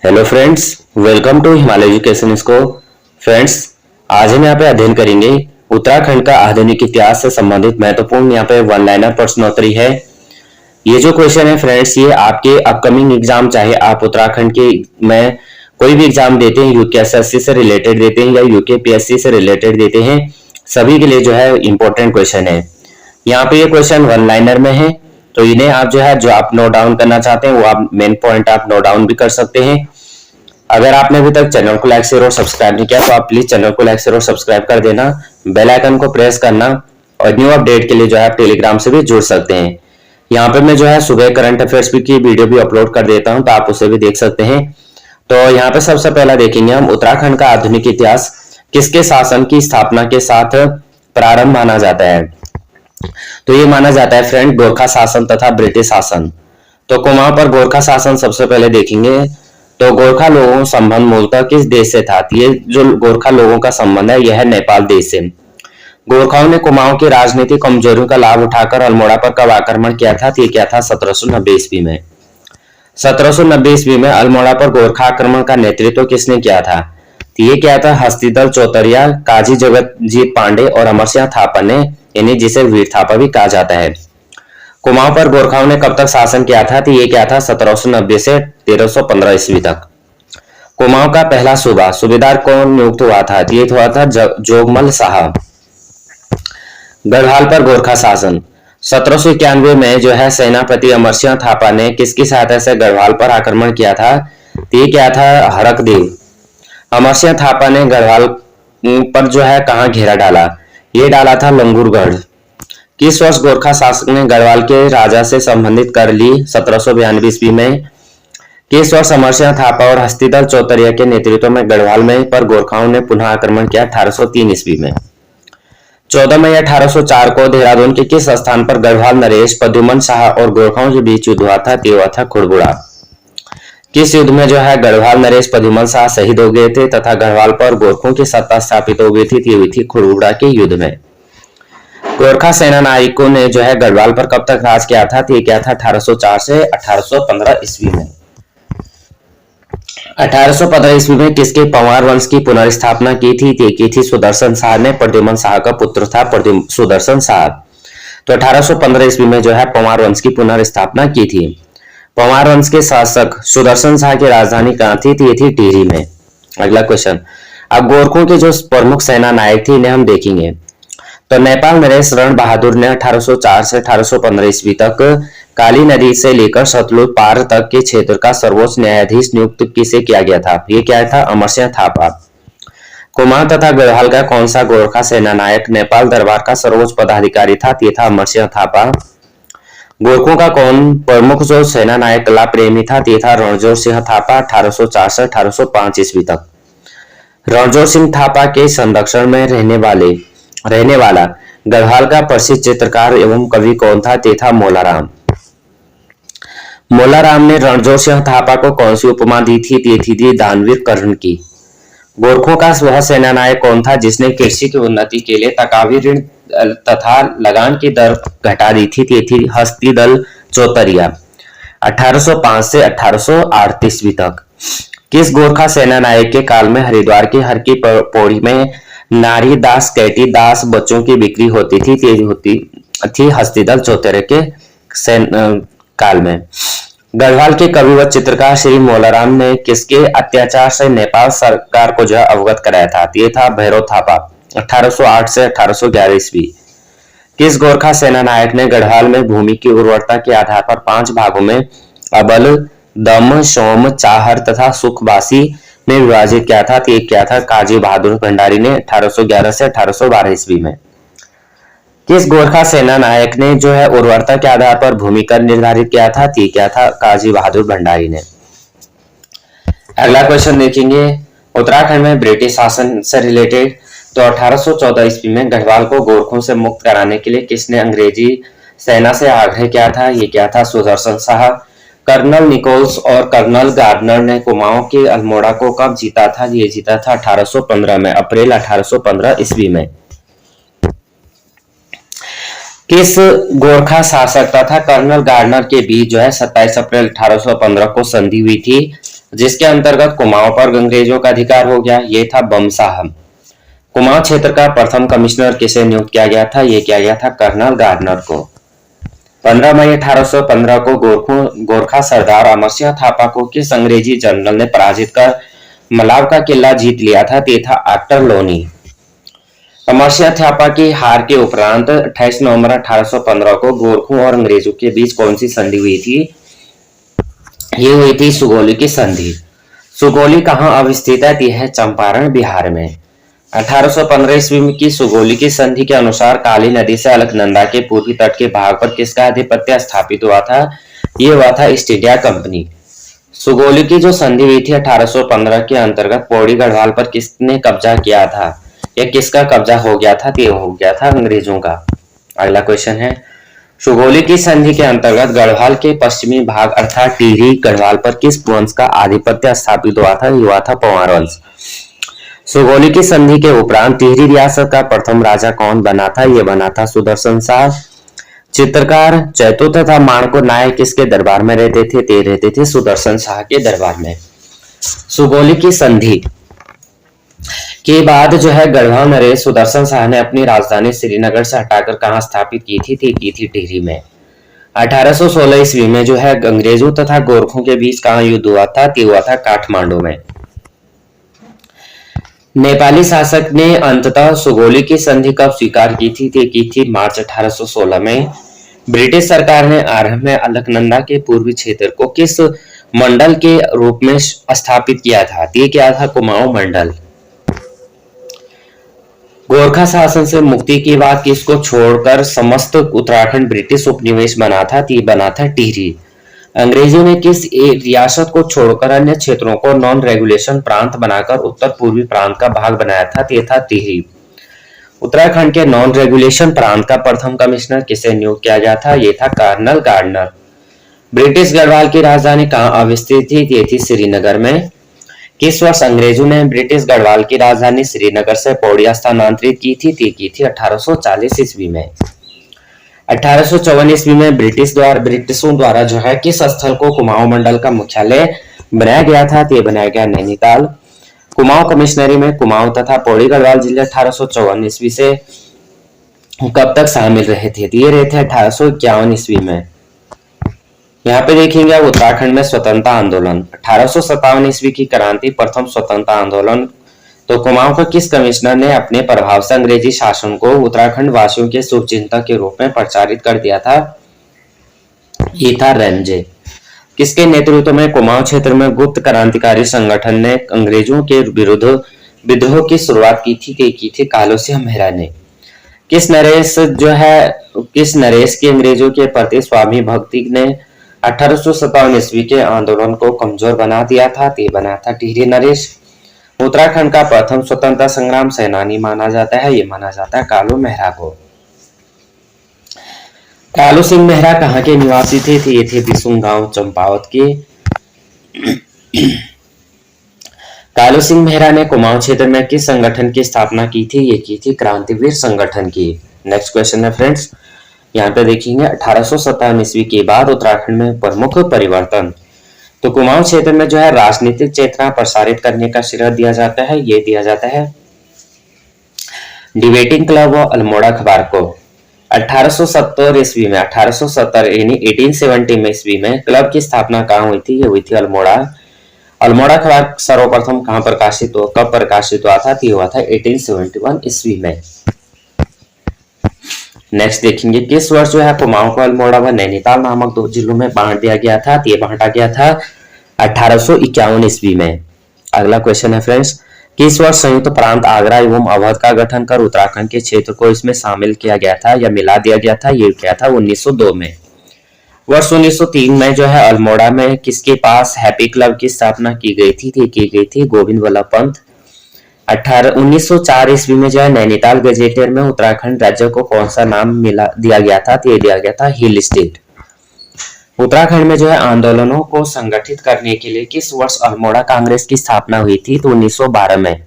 Hello friends, welcome to Himalaya Education School. Friends, आज हम यहाँ पे अध्ययन करेंगे उत्तराखंड का आधुनिक इतिहास से संबंधित महत्वपूर्ण यहाँ पे वन लाइनर प्रश्नोत्तरी है। ये जो क्वेश्चन है फ्रेंड्स, ये आपके अपकमिंग एग्जाम, चाहे आप उत्तराखंड के में कोई भी एग्जाम देते हैं, यूकेएसएससी से रिलेटेड देते हैं या यूकेपीएससी से रिलेटेड देते हैं, सभी के लिए जो है इंपॉर्टेंट क्वेश्चन है। यहाँ पे ये क्वेश्चन वन लाइनर में है, तो इन्हें आप जो आप नोट डाउन करना चाहते हैं वो आप मेन पॉइंट आप नोट डाउन भी कर सकते हैं। अगर आपने अभी तक चैनल को लाइक शेयर और सब्सक्राइब नहीं किया तो आप प्लीज चैनल को लाइक शेयर और सब्सक्राइब कर देना, बेल आइकन को प्रेस करना और न्यू अपडेट के लिए जो है आप टेलीग्राम से भी जुड़ सकते हैं। यहाँ पे मैं जो है सुबह करंट अफेयर्स की वीडियो भी अपलोड कर देता हूँ, तो आप उसे भी देख सकते हैं। तो यहाँ पे सबसे पहला देखेंगे हम उत्तराखंड का आधुनिक इतिहास किसके शासन की स्थापना के साथ प्रारंभ माना जाता है। तो ये माना जाता है फ्रेंड गोरखा शासन तथा ब्रिटिश शासन। तो कुमाऊं पर गोरखा शासन सबसे पहले देखेंगे। तो गोरखा लोगों का संबंध मूलतः किस देश से था? ये जो गोरखा लोगों का संबंध है यह है नेपाल देश से। गोरखाओं ने कुमाऊं की राजनीतिक कमजोरियों का लाभ उठाकर अल्मोड़ा पर कब आक्रमण किया था? तो ये क्या था? 1790 ईस्वी में। 1790 ईस्वी में अल्मोड़ा पर गोरखा आक्रमण का नेतृत्व किसने किया था? तो ये क्या था? हस्तिदल चौतरिया, काजी जगतजीत पांडे और अमरसिंह थापा ने, यानी जिसे वीर थापा भी कहा जाता है। कुमाऊं पर गोरखाओं ने कब तक शासन किया था? तो ये क्या था? 1790 से 1315 ईस्वी तक। कुमाऊं का पहला सूबेदार कौन नियुक्त हुआ था? ये हुआ था जोगमल शाह। गढ़वाल पर गोरखा शासन 1791 में जो है सेनापति अमरसिंह थापा ने किसकी सहायता से गढ़वाल पर आक्रमण किया था? तो ये क्या था? हरकदेव। अमरसिंह थापा ने गढ़वाल पर जो है कहाँ घेरा डाला? ये डाला था लंगूरगढ़। किस वर्ष गोरखा शासक ने गढ़वाल के राजा से संबंधित कर ली? 1792 ईस्वी में। किस वर्ष अमरसिंह थापा और हस्तिदल चौतरिया के नेतृत्व में गढ़वाल में पर गोरखाओं ने पुनः आक्रमण किया? 1803 ईस्वी में। 14 मई 1804 को देहरादून के किस स्थान पर गढ़वाल नरेश, प्रद्युमन शाह और गोरखाओं के बीच युद्ध हुआ था? ते हुआ था खुड़बुड़ा। किस युद्ध में जो है गढ़वाल नरेश, प्रद्युमन शाह शहीद हो गए थे तथा गढ़वाल पर गोरखों की सत्ता स्थापित हो गई थी? हुई थी खुड़बुड़ा के युद्ध में। गोरखा सेना नायकों ने जो है गढ़वाल पर कब तक राज किया था? तो ये क्या था? 1804 से 1815 ईस्वी में। 1815 ईस्वी में किसके पंवार वंश की पुनर्स्थापना की थी? ये की थी सुदर्शन शाह ने। प्रद्युमन शाह का पुत्र था सुदर्शन शाह। तो 1815 ईस्वी में जो है पंवार वंश की पुनर्स्थापना की थी। पंवार वंश के शासक सुदर्शन शाह की राजधानी कहाँ थी? ये थी टिहरी में। अगला क्वेश्चन, अब गोरखों के जो प्रमुख सेना नायक थे इन्हें हम देखेंगे। तो नेपाल नरेश रण बहादुर ने 1804 से 1815 ईस्वी तक काली नदी से लेकर सतलुज पार तक के क्षेत्र का सर्वोच्च न्यायाधीश नियुक्त किसे किया गया था? ये क्या था? अमरसिंह थापा। कुमाऊं तथा गढ़वाल का कौन सा गोरखा सेना नायक नेपाल दरबार का सर्वोच्च पदाधिकारी था? ये था अमरसिंह थापा। गोरखों का कौन प्रमुख जो सेना नायक कला प्रेमी था? ये था रणजोर सिंह थापा। 1804 से 1805 ईस्वी तक। रणजोर सिंह थापा के संरक्षण में रहने वाला गढ़वाल का प्रसिद्ध चित्रकार एवं कवि कौन था? ते था मोलाराम। मोलाराम ने रणजोर सिंह थापा को कौन सी उपमा दी थी? ये थी दानवीर कर्ण की। गोरखों का वह सेना नायक कौन था जिसने कृषि की उन्नति के लिए तकावी ऋण तथा लगान की दर घटा दी थी? ये थी हस्तिदल चौतरिया। 1805 से 1838 ईस्वी तक। किस गोरखा सेना नायक के काल में हरिद्वार की हर की पौड़ी में नारी दास कैटी दास बच्चों की बिक्री होती थी? तेज होती थी हस्तिदल चौतरे के काल में। गढ़वाल के कवि व चित्रकार श्री मोलाराम ने किसके अत्याचार से नेपाल सरकार को जो अवगत कराया था? ये था भैरव थापा। 1808 से 1811 ईस्वी। किस गोरखा सेना नायक ने गढ़वाल में भूमि की उर्वरता के आधार पर 5 भागों में अबल, दम, सोम, चाहर तथा सुखबासी में विभाजित किया था? ये क्या था? काजी बहादुर भंडारी ने 1811 से 1812 ईस्वी में। किस गोरखा सेना नायक ने जो है उर्वरता के आधार पर भूमि कर निर्धारित किया था? ये क्या था? काजी बहादुर भंडारी ने। अगला क्वेश्चन देखेंगे उत्तराखंड में ब्रिटिश शासन से रिलेटेड। तो 1814 ईस्वी में गढ़वाल को गोरखों से मुक्त कराने के लिए किसने अंग्रेजी सेना से आग्रह किया था? ये क्या था? सुदर्शन शाह। कर्नल निकोल्स और कर्नल गार्डनर ने कुमाऊं के अल्मोड़ा को कब जीता था? ये जीता था 1815 में, अप्रैल 1815 ईस्वी में। किस गोरखा शासक तथा कर्नल गार्डनर के बीच जो है 27 अप्रैल 1815 को संधि हुई थी? जिसके अंतर्गत कुमाऊं पर अंग्रेजों का अधिकार हो गया। ये था बमसाहम। कुमाऊं क्षेत्र का प्रथम कमिश्नर किसे नियुक्त किया गया था? ये किया गया था कर्नल गार्डनर को। 15 मई 1815 को गोरखा सरदार अमर सिंह थापा को किस अंग्रेजी जनरल ने पराजित कर मलाव का किला जीत लिया था? ये था आर्टर लोनी। अमर सिंह थापा की हार के उपरांत 28 नवंबर 1815 को गोरखों और अंग्रेजों के बीच कौन सी संधि हुई थी? ये हुई थी सुगौली की संधि। सुगौली कहाँ अवस्थित है? यह है चंपारण, बिहार में। 1815 ईस्वी की सुगौली की संधि के अनुसार काली नदी से अलकनंदा के पूर्वी तट के भाग पर किसका आधिपत्य स्थापित हुआ था? ये हुआ था ईस्ट इंडिया कंपनी। सुगौली की जो संधि हुई थी 1815 के अंतर्गत पौड़ी गढ़वाल पर किसने कब्जा किया था? या किसका कब्जा हो गया था? ये हो गया था अंग्रेजों का। अगला क्वेश्चन है, सुगौली की संधि के अंतर्गत गढ़वाल के पश्चिमी भाग अर्थात टिहरी गढ़वाल पर किस वंश का आधिपत्य स्थापित हुआ था? हुआ था पंवार वंश। सुगौली की संधि के उपरांत टिहरी रियासत का प्रथम राजा कौन बना था? यह बना था सुदर्शन शाह। चित्रकार चैतु तथा माणको नायक किसके दरबार में रहते थे? ते रहते थे सुदर्शन शाह के दरबार में। सुगौली की संधि के बाद जो है गढ़वाल नरेश सुदर्शन शाह ने अपनी राजधानी श्रीनगर से हटाकर कहां स्थापित की थी? की थी टिहरी में। 1816 ईस्वी में जो है अंग्रेजों तथा गोरखों के बीच कहां युद्ध हुआ था? ये हुआ था काठमांडू में। नेपाली शासक ने अंततः सुगौली की संधि कब स्वीकार की थी? की थी मार्च 1816 में। ब्रिटिश सरकार ने आरंभ में अलकनंदा के पूर्वी क्षेत्र को किस मंडल के रूप में स्थापित किया था? ये क्या था? कुमाऊं मंडल। गोरखा शासन से मुक्ति के बाद किसको छोड़कर समस्त उत्तराखंड ब्रिटिश उपनिवेश बना था? बना था टिहरी। अंग्रेजों ने किस रियासत को छोड़कर अन्य क्षेत्रों को नॉन रेगुलेशन प्रांत बनाकर उत्तर पूर्वी प्रांत का भाग बनाया था? ये था टिहरी। उत्तराखंड के नॉन रेगुलेशन प्रांत का प्रथम कमिश्नर किसे नियुक्त किया गया था? ये था कर्नल गार्डनर। ब्रिटिश गढ़वाल की राजधानी कहाँ अवस्थित थी? ये थी श्रीनगर में। किस वर्ष अंग्रेजों ने ब्रिटिश गढ़वाल की राजधानी श्रीनगर से पौड़िया स्थानांतरित की थी? की थी 1840 ईस्वी में। 1854 ईस्वी में ब्रिटिशों द्वारा जो है किस स्थल को कुमाऊं मंडल का मुख्यालय बनाया गया था? ये बनाया गया नैनीताल। कुमाऊं कमिश्नरी में कुमाऊं तथा पौड़ी गढ़वाल जिले 1854 ईस्वी से कब तक शामिल रहे थे? ये रहे थे 1851 ईस्वी में। यहाँ पे देखेंगे आप उत्तराखंड में स्वतंत्रता आंदोलन 1857 ईस्वी की क्रांति प्रथम स्वतंत्रता आंदोलन। तो कुमाऊं के किस कमिश्नर ने अपने प्रभाव से अंग्रेजी शासन को उत्तराखंड वासियों के शुभचिंतक के रूप में प्रचारित कर दिया था? ये था रैमजे। किसके नेतृत्व में कुमाऊं क्षेत्र में गुप्त क्रांतिकारी संगठन ने अंग्रेजों के विरुद्ध विद्रोह की शुरुआत की थी? कालू सिंह मेहरा ने। किस नरेश की अंग्रेजों के प्रति स्वामी भक्ति ने 1857 ईस्वी के आंदोलन को कमजोर बना दिया था? ये बना था टिहरी नरेश। उत्तराखंड का प्रथम स्वतंत्रता संग्राम सेनानी माना जाता है? ये माना जाता है कालू मेहरा को। कालू सिंह मेहरा कहाँ के निवासी थे? ये थे बिसुंग गांव चंपावत के। कालू सिंह मेहरा ने कुमाऊं क्षेत्र में किस संगठन की स्थापना की थी? ये की थी क्रांतिवीर संगठन की। नेक्स्ट क्वेश्चन है फ्रेंड्स, यहाँ पे देखेंगे 1857 ईस्वी के बाद उत्तराखंड में प्रमुख परिवर्तन। तो कुमाऊं क्षेत्र में जो है राजनीतिक चेतना प्रसारित करने का श्रेय दिया जाता है, ये दिया जाता है डिबेटिंग क्लब और अल्मोड़ा अखबार को। 1870 ईस्वी में 1870 यानी 1870 ईस्वी में क्लब की स्थापना कहाँ हुई थी? ये हुई थी अल्मोड़ा। अल्मोड़ा अखबार सर्वप्रथम कहाँ प्रकाशित हुआ, कब प्रकाशित हुआ था? ये हुआ था 1871 ईस्वी में। नेक्स्ट देखेंगे किस वर्ष जो है कुमाऊं को अल्मोड़ा व नैनीताल नामक दो जिलों में बांट दिया गया था? ये बांटा गया था 1851 ईस्वी में। अगला क्वेश्चन है फ्रेंड्स, किस वर्ष संयुक्त प्रांत आगरा एवं अवध का गठन कर उत्तराखंड के क्षेत्र को इसमें शामिल किया गया था या मिला दिया गया था? ये क्या था? 1902 में। वर्ष 1903 में जो है अल्मोड़ा में किसके पास हैप्पी क्लब की स्थापना की गई थी? गोविंद वल्लभ पंत। 1904 ईस्वी में जो है नैनीताल गजेटियर में उत्तराखंड राज्य को कौन सा नाम दिया गया था? ये दिया गया था हिल स्टेट। उत्तराखंड में जो है आंदोलनों को संगठित करने के लिए किस वर्ष अल्मोड़ा कांग्रेस की स्थापना हुई थी? तो 1912 में।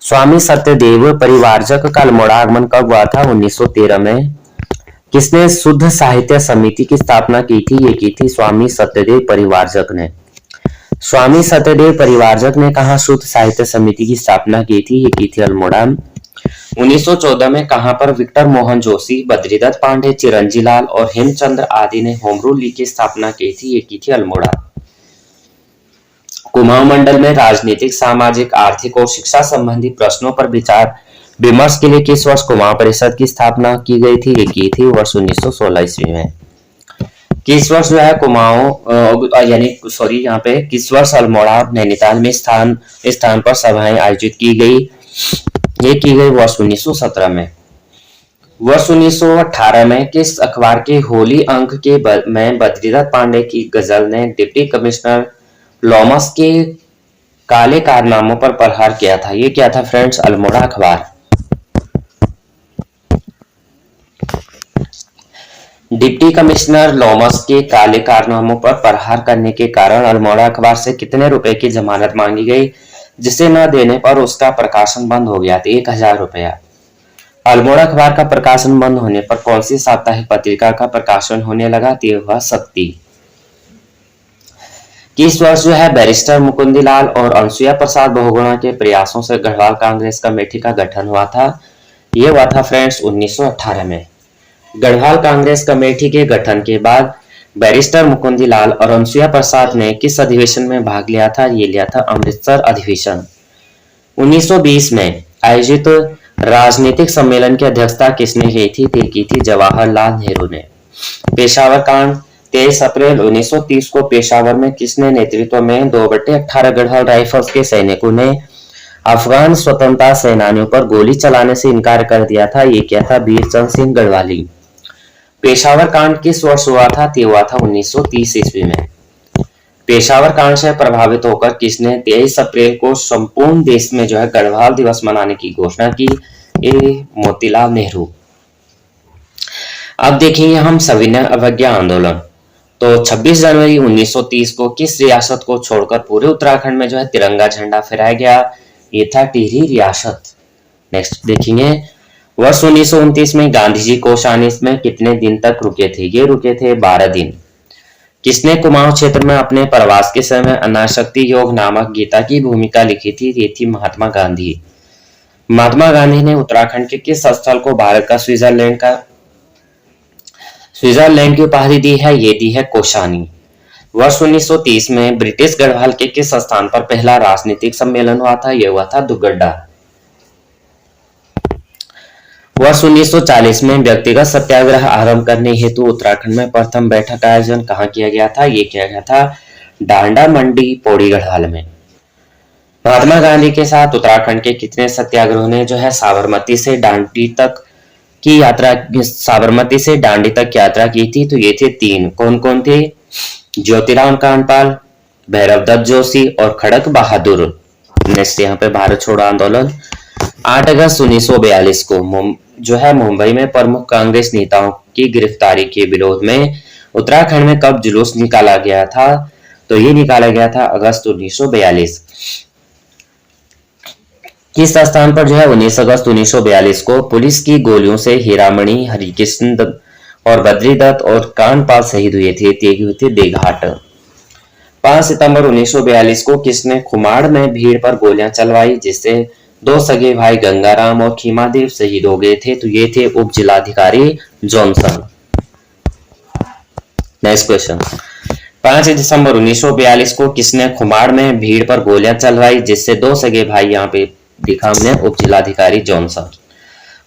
स्वामी सत्यदेव परिवारजक का अल्मोड़ा आगमन कब हुआ था? 1913 में। किसने शुद्ध साहित्य समिति की स्थापना की थी? ये की थी स्वामी सत्यदेव परिवारजक ने। स्वामी सत्यदेव परिवारजक ने कहा शुद्ध साहित्य समिति की स्थापना की थी? ये की थी अल्मोड़ा। 1914 में कहां पर विक्टर मोहन जोशी, बद्रीदत्त पांडे, चिरंजी लाल और हेमचंद्र आदि ने होम रूल लीग की स्थापना की थी? ये की थी अल्मोड़ा। कुमाऊं मंडल में राजनीतिक, सामाजिक, आर्थिक और शिक्षा संबंधी प्रश्नों पर विचार विमर्श के लिए किस वर्ष कुमाऊं परिषद की स्थापना की गई थी? ये की थी वर्ष 1916 ईस्वी में। किस वर्ष जो है कुमाऊं यानी सॉरी यहाँ पे किस वर्ष अल्मोड़ा नैनीताल में स्थान पर सभाएं आयोजित की गई? ये की गई वर्ष 1917 में। वर्ष 1918 में किस अखबार के होली अंक के में बद्रीदत्त पांडे की गजल ने डिप्टी कमिश्नर लॉमस के काले कारनामों पर प्रहार किया था? ये क्या था फ्रेंड्स? अल्मोड़ा अखबार। डिप्टी कमिश्नर लॉमस के काले कारनामों पर प्रहार करने के कारण अल्मोड़ा अखबार से कितने रुपए की जमानत मांगी गई, जिसे न देने पर उसका प्रकाशन बंद हो गया था? 1000 रुपया। अल्मोड़ा अखबार का प्रकाशन बंद होने पर कौन सी साप्ताहिक पत्रिका का प्रकाशन होने लगा? वह शक्ति। किस वर्ष जो है बैरिस्टर मुकुंदीलाल और अनसुया प्रसाद बहुगुणा के प्रयासों से गढ़वाल कांग्रेस कमेटी का गठन हुआ था? ये हुआ था फ्रेंड्स 1918 में। गढ़वाल कांग्रेस कमेटी के गठन के बाद बैरिस्टर मुकुंदीलाल और अनसुया प्रसाद ने किस अधिवेशन में भाग लिया था? ये लिया था अमृतसर अधिवेशन। 1920 में आयोजित राजनीतिक सम्मेलन की अध्यक्षता किसने की थी? की थी जवाहरलाल नेहरू ने। पेशावर कांड 23 अप्रैल 1930 को पेशावर में किसने नेतृत्व में 2/18 गढ़वाल राइफल्स के सैनिकों ने अफगान स्वतंत्रता सेनानियों पर गोली चलाने से इनकार कर दिया था? ये क्या था? वीरचंद सिंह गढ़वाली। पेशावर कांड किस वर्ष हुआ था? हुआ था 1930 ईस्वी में। पेशावर कांड से प्रभावित होकर किसने 23 अप्रैल को संपूर्ण देश में जो है गढ़वाल दिवस मनाने की घोषणा की? ये मोतीलाल नेहरू। अब देखेंगे हम सविनय अवज्ञा आंदोलन। तो 26 जनवरी 1930 को किस रियासत को छोड़कर पूरे उत्तराखंड में जो है तिरंगा झंडा फहराया गया? ये था टिहरी रियासत। नेक्स्ट देखेंगे वर्ष 1929 में गांधी जी कोषानी में कितने दिन तक रुके थे? ये रुके थे 12 दिन। किसने कुमाऊं क्षेत्र में अपने प्रवास के समय अनाशक्ति योग नामक गीता की भूमिका लिखी थी? ये थी महात्मा गांधी। महात्मा गांधी ने उत्तराखंड के किस स्थल को भारत का स्विट्जरलैंड की उपाधि दी है? ये दी है कोषानी। वर्ष 1930 में ब्रिटिश गढ़वाल के किस स्थान पर पहला राजनीतिक सम्मेलन हुआ था? यह हुआ था दुगड्डा। वर्ष 1940 में व्यक्तिगत सत्याग्रह आरंभ करने हेतु उत्तराखंड में प्रथम बैठक का आयोजन कहाँ किया गया था? ये किया गया था डांडा मंडी पौड़ी गढ़वाल में। महात्मा गांधी के साथ उत्तराखंड के कितने सत्याग्रहों ने जो है साबरमती से दांडी तक की यात्रा की थी? तो ये थे 3। कौन कौन थे? ज्योतिराम कांडपाल, भैरव दत्त जोशी और खड़क बहादुर। नेक्स्ट यहाँ पे भारत छोड़ो आंदोलन 8 अगस्त 1942 को जो है मुंबई में प्रमुख कांग्रेस नेताओं की गिरफ्तारी के विरोध में उत्तराखंड में कब जुलूस निकाला गया था? तो ये निकाला गया था अगस्त 1942। किस स्थान पर जो है 19 अगस्त 1942 को पुलिस की गोलियों से हीरामणि, हरिकृष्ण और बद्रीदत्त और कांडपाल शहीद हुए थे? देघाट। 5 सितंबर 1942 को किसने खुमाड़ में भीड़ पर गोलियां चलवाई, जिससे 2 सगे भाई गंगाराम और खीमादेव शहीद हो गए थे? तो ये थे उप जिलाधिकारी जॉनसन। नेक्स्ट क्वेश्चन 5 दिसंबर 1942 को किसने खुमाड़ में भीड़ पर गोलियां चलवाई, जिससे 2 सगे भाई यहाँ पे दिखा हमने उप जिलाधिकारी जॉनसन।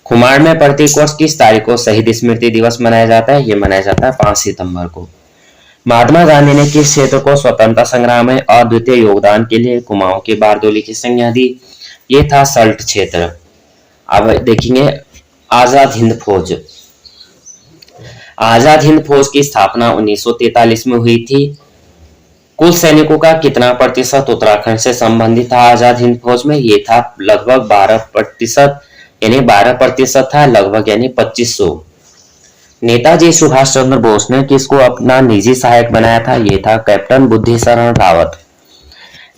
खुमाड़ में प्रत्येक वर्ष किस तारीख को शहीद स्मृति दिवस मनाया जाता है? ये मनाया जाता है 5 सितंबर को। महात्मा गांधी ने किस क्षेत्र को स्वतंत्रता संग्राम में अद्वितीय योगदान के लिए कुमाऊं के बारदोली की संज्ञा दी? ये था सल्ट क्षेत्र। अब देखेंगे आजाद हिंद फौज। आजाद हिंद फौज की स्थापना 1943 में हुई थी। कुल सैनिकों का कितना प्रतिशत उत्तराखंड से संबंधित था आजाद हिंद फौज में? ये था लगभग 12%, यानी 12% था लगभग, यानी 2500। नेताजी सुभाष चंद्र बोस ने किसको अपना निजी सहायक बनाया था? ये था कैप्टन बुद्धिशरण रावत।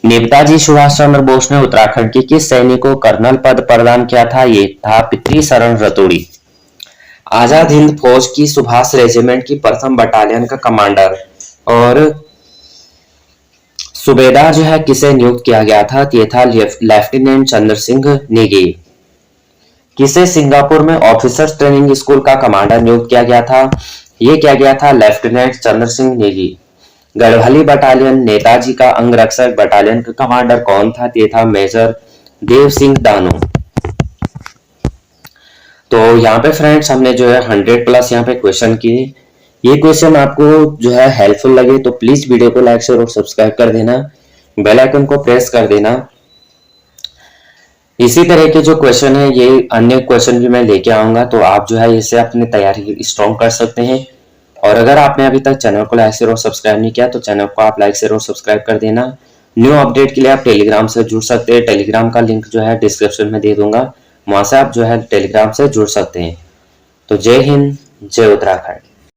नेताजी सुभाष चंद्र बोस ने उत्तराखंड के किस सैनिक को कर्नल पद प्रदान किया था? ये था पितृशरण रतोड़ी। आजाद हिंद फौज की सुभाष रेजिमेंट की प्रथम बटालियन का कमांडर और सूबेदार जो है किसे नियुक्त किया गया था, तो ये था लेफ्टिनेंट चंद्र सिंह नेगी। किसे सिंगापुर में ऑफिसर्स ट्रेनिंग स्कूल का कमांडर नियुक्त किया गया था, ये किया गया था लेफ्टिनेंट चंद्र सिंह नेगी। गढ़वाली बटालियन नेताजी का अंगरक्षक बटालियन का कमांडर कौन था, ये था मेजर देव सिंह दानू। तो यहाँ पे फ्रेंड्स हमने जो है 100 प्लस यहाँ पे क्वेश्चन किए। ये क्वेश्चन आपको जो है हेल्पफुल लगे तो प्लीज वीडियो को लाइक शेयर और सब्सक्राइब कर देना, बेल आइकन को प्रेस कर देना। इसी तरह के जो क्वेश्चन है ये अन्य क्वेश्चन भी मैं लेके आऊंगा, तो आप जो है इससे अपनी तैयारी स्ट्रॉन्ग कर सकते हैं। और अगर आपने अभी तक चैनल को लाइक शेयर और सब्सक्राइब नहीं किया तो चैनल को आप लाइक शेयर और सब्सक्राइब कर देना। न्यू अपडेट के लिए आप टेलीग्राम से जुड़ सकते हैं, टेलीग्राम का लिंक जो है डिस्क्रिप्शन में दे दूंगा, वहां से आप जो है टेलीग्राम से जुड़ सकते हैं। तो जय हिंद, जय उत्तराखंड।